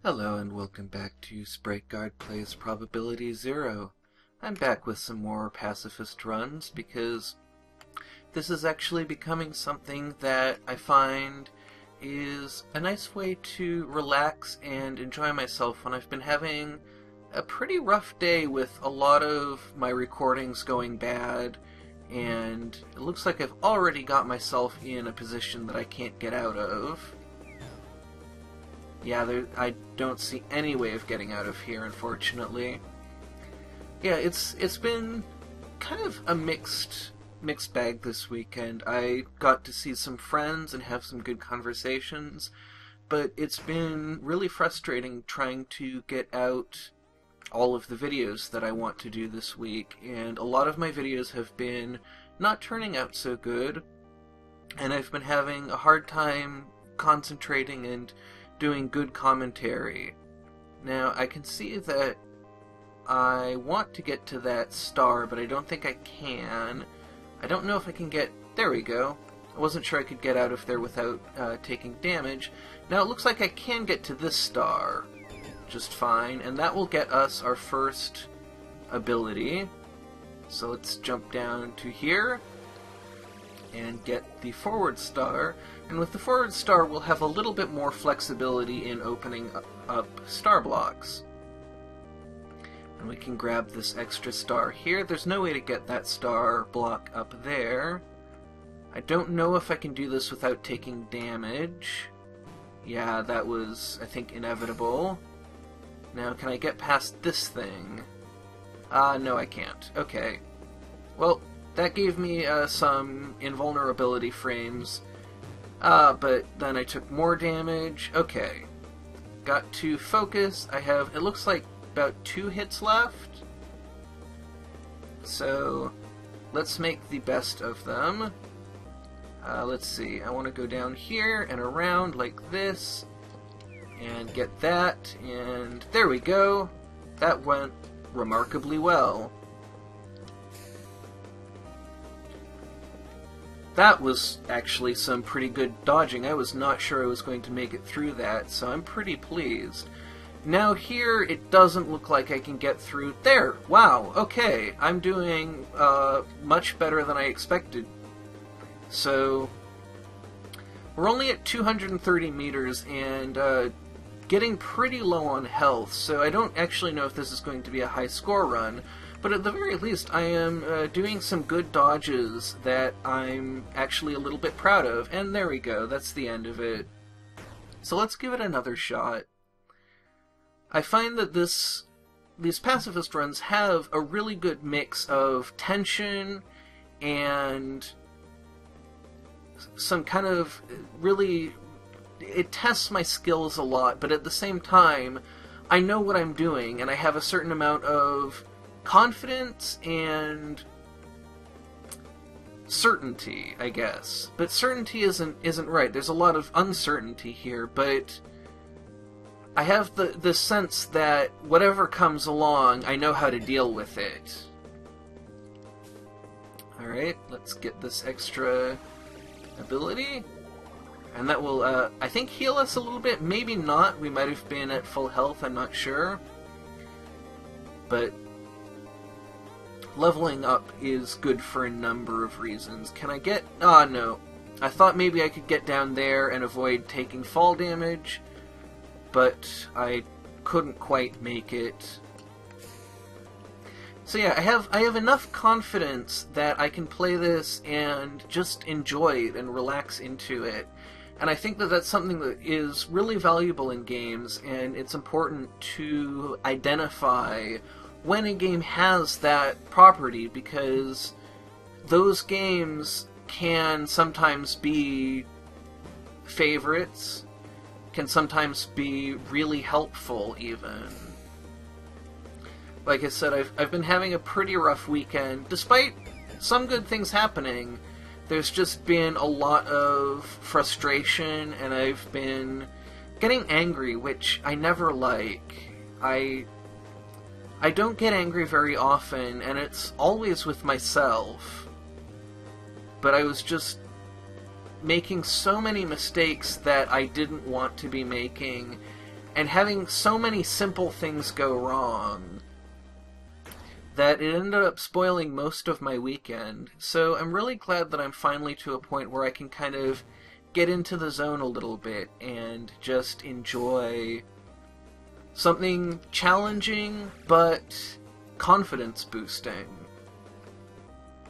Hello and welcome back to Sprite Guard Plays Probability Zero. I'm back with some more pacifist runs because this is actually becoming something that I find is a nice way to relax and enjoy myself when I've been having a pretty rough day with a lot of my recordings going bad, and it looks like I've already got myself in a position that I can't get out of. Yeah, I don't see any way of getting out of here, unfortunately. Yeah, it's been kind of a mixed bag this weekend. I got to see some friends and have some good conversations, but it's been really frustrating trying to get out all of the videos that I want to do this week, and a lot of my videos have been not turning out so good, and I've been having a hard time concentrating and doing good commentary. Now, I can see that I want to get to that star, but I don't think I can. I don't know if I can get... There we go. I wasn't sure I could get out of there without taking damage. Now, it looks like I can get to this star just fine, and that will get us our first ability. So let's jump down to here and get the forward star, and with the forward star we'll have a little bit more flexibility in opening up star blocks. And we can grab this extra star here. There's no way to get that star block up there. I don't know if I can do this without taking damage. Yeah, that was, I think, inevitable. Now, can I get past this thing? No I can't. Okay. Well, that gave me some invulnerability frames, but then I took more damage. Okay. Got to focus. I have, it looks like, about 2 hits left. So, let's make the best of them. Let's see, I want to go down here and around like this, and get that, and there we go. That went remarkably well. That was actually some pretty good dodging. I was not sure I was going to make it through that, so I'm pretty pleased. Now here, it doesn't look like I can get through. There! Wow, okay. I'm doing much better than I expected. So, we're only at 230 meters and getting pretty low on health, so I don't actually know if this is going to be a high score run. But at the very least, I am doing some good dodges that I'm actually a little bit proud of. And there we go, that's the end of it. So let's give it another shot. I find that these pacifist runs have a really good mix of tension and some kind of really... It tests my skills a lot, but at the same time, I know what I'm doing, and I have a certain amount of confidence and certainty, I guess. But certainty isn't right. There's a lot of uncertainty here, but I have the sense that whatever comes along, I know how to deal with it. Alright, let's get this extra ability. And that will, I think, heal us a little bit. Maybe not. We might have been at full health, I'm not sure. But leveling up is good for a number of reasons. Can I get... Ah, no. I thought maybe I could get down there and avoid taking fall damage, but I couldn't quite make it. So yeah, I have enough confidence that I can play this and just enjoy it and relax into it. And I think that that's something that is really valuable in games, and it's important to identify when a game has that property, because those games can sometimes be favorites, can sometimes be really helpful even. Like I said, I've been having a pretty rough weekend. Despite some good things happening, there's just been a lot of frustration, and I've been getting angry, which I never like. I don't get angry very often, and it's always with myself. But I was just making so many mistakes that I didn't want to be making, and having so many simple things go wrong that it ended up spoiling most of my weekend. So I'm really glad that I'm finally to a point where I can kind of get into the zone a little bit and just enjoy something challenging but confidence boosting.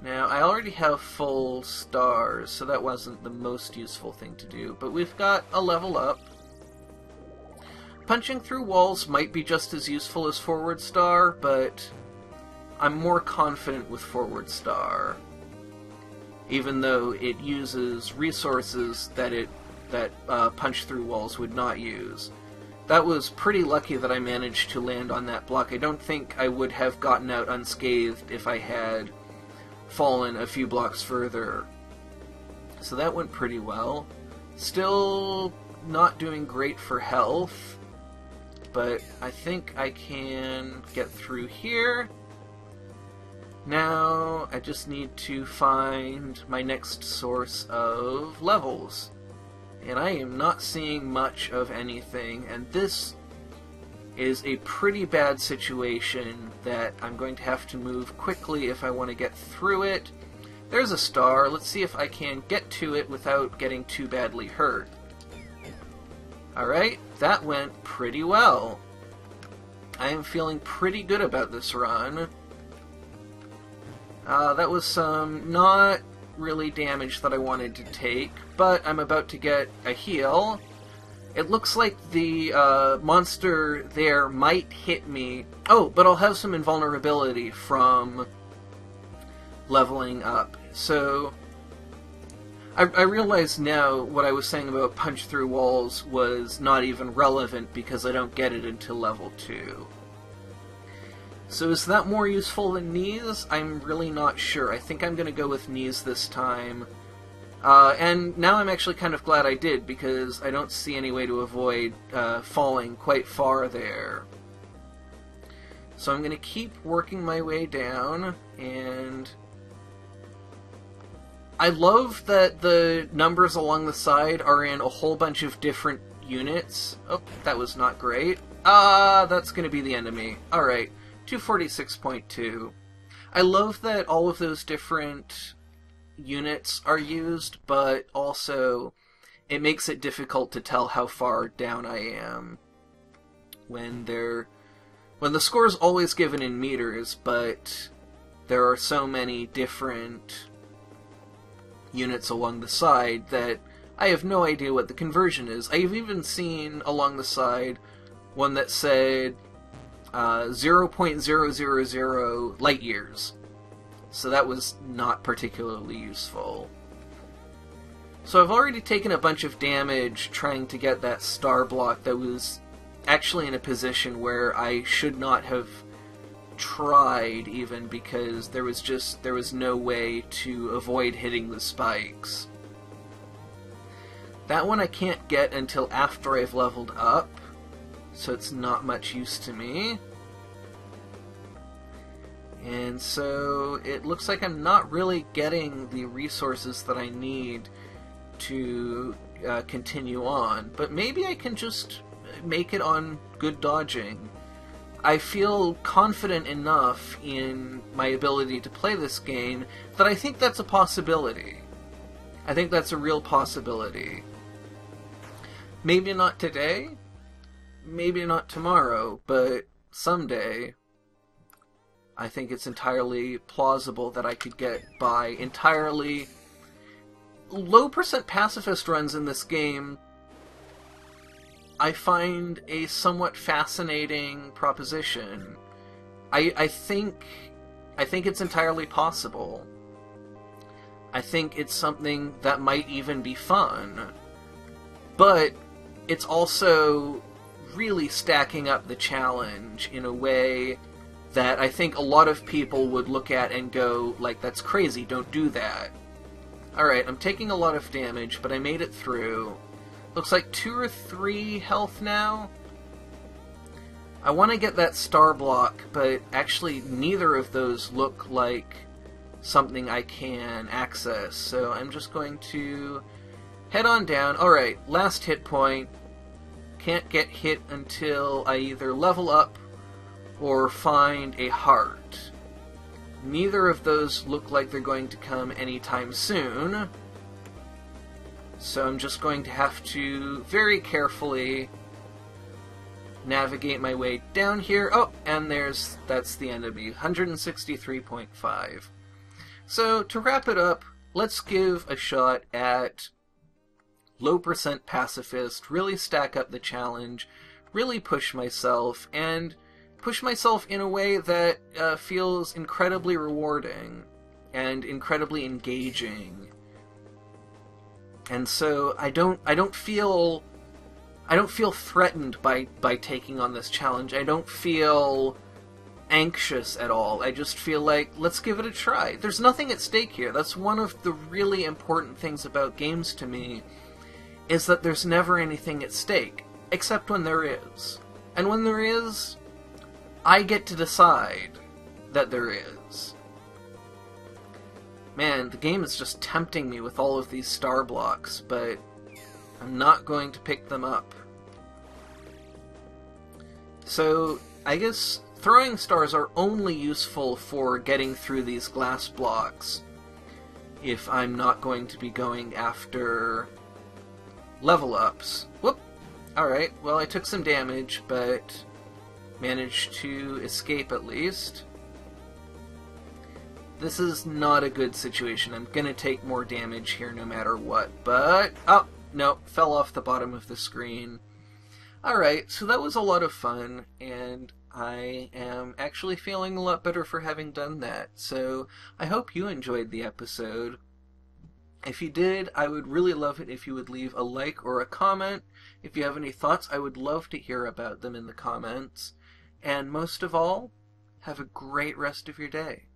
Now, I already have full stars, so that wasn't the most useful thing to do, but we've got a level up. Punching through walls might be just as useful as forward star, but I'm more confident with forward star, even though it uses resources that punch through walls would not use. That was pretty lucky that I managed to land on that block. I don't think I would have gotten out unscathed if I had fallen a few blocks further. So that went pretty well. Still not doing great for health, but I think I can get through here. Now I just need to find my next source of levels. And I am not seeing much of anything, and this is a pretty bad situation that I'm going to have to move quickly if I want to get through it. There's a star. Let's see if I can get to it without getting too badly hurt. Alright, that went pretty well. I am feeling pretty good about this run. That was some not really damage that I wanted to take, but I'm about to get a heal. It looks like the monster there might hit me. Oh, but I'll have some invulnerability from leveling up. So I realize now what I was saying about punch through walls was not even relevant because I don't get it until level 2. So is that more useful than knees? I'm really not sure. I think I'm going to go with knees this time. And now I'm actually kind of glad I did, because I don't see any way to avoid falling quite far there. So I'm going to keep working my way down, and I love that the numbers along the side are in a whole bunch of different units. Oh, that was not great. That's going to be the enemy. Alright. 246.2. I love that all of those different units are used, but also it makes it difficult to tell how far down I am when the score is always given in meters, but there are so many different units along the side that I have no idea what the conversion is. I've even seen along the side one that said 0.000 light years. So that was not particularly useful. So I've already taken a bunch of damage trying to get that star block that was actually in a position where I should not have tried even, because there was no way to avoid hitting the spikes. That one I can't get until after I've leveled up, so it's not much use to me. And so it looks like I'm not really getting the resources that I need to continue on, but maybe I can just make it on good dodging. I feel confident enough in my ability to play this game that I think that's a possibility. I think that's a real possibility. Maybe not today, maybe not tomorrow, but someday I think it's entirely plausible that I could get by entirely. Low percent pacifist runs in this game I find a somewhat fascinating proposition. I think it's entirely possible. I think it's something that might even be fun. But it's also really stacking up the challenge in a way that I think a lot of people would look at and go, like, that's crazy, don't do that. Alright, I'm taking a lot of damage, but I made it through. Looks like 2 or 3 health now. I want to get that star block, but actually neither of those look like something I can access, so I'm just going to head on down. Alright, last hit point. can't get hit until I either level up or find a heart. Neither of those look like they're going to come anytime soon, so I'm just going to have to very carefully navigate my way down here. Oh, and that's the end of me, 163.5. So, to wrap it up, let's give a shot at low percent pacifist, really stack up the challenge, really push myself, and push myself in a way that feels incredibly rewarding and incredibly engaging. And so I don't feel threatened by taking on this challenge. I don't feel anxious at all. I just feel like, let's give it a try. There's nothing at stake here. That's one of the really important things about games to me, is that there's never anything at stake, except when there is. And when there is, I get to decide that there is. Man, the game is just tempting me with all of these star blocks, but I'm not going to pick them up. So, I guess throwing stars are only useful for getting through these glass blocks if I'm not going to be going after level ups. Whoop! Alright, well I took some damage, but managed to escape at least. This is not a good situation. I'm gonna take more damage here no matter what, but... oh, no, fell off the bottom of the screen. Alright, so that was a lot of fun, and I am actually feeling a lot better for having done that, so I hope you enjoyed the episode. If you did, I would really love it if you would leave a like or a comment. If you have any thoughts, I would love to hear about them in the comments. And most of all, have a great rest of your day.